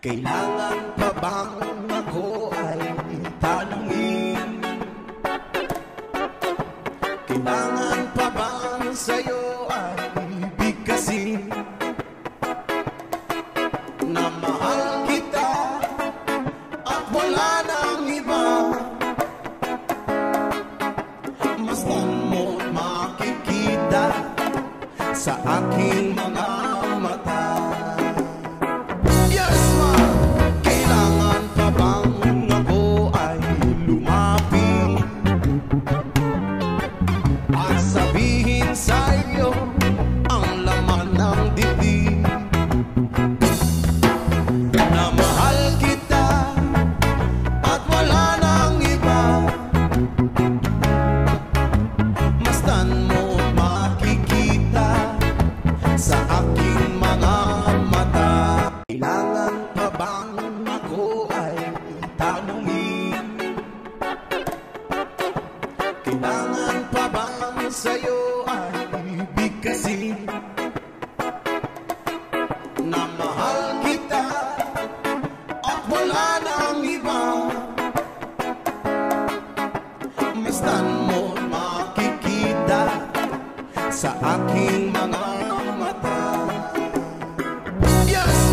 Kailangan pa bang ako ay tanungin? Kailangan pa bang sa'yo ay bigkasin na mahal kita at wala nang iba? Masdan mo't makikita sa aking mga mata. Yes, ma! Kailangan pa bang ako ay lumapit at sabihin sa'yo ang laman ng dibdib na mahal kita at wala nang iba? Masdan mo't makikita sa aking mga mata. Kailangan pa bang ako ay tanungin? Kailangan pa bang sa'yo ay bigkasin na mahal kita at wala nang iba? Masdan mo't makikita sa aking mga mata. Yes!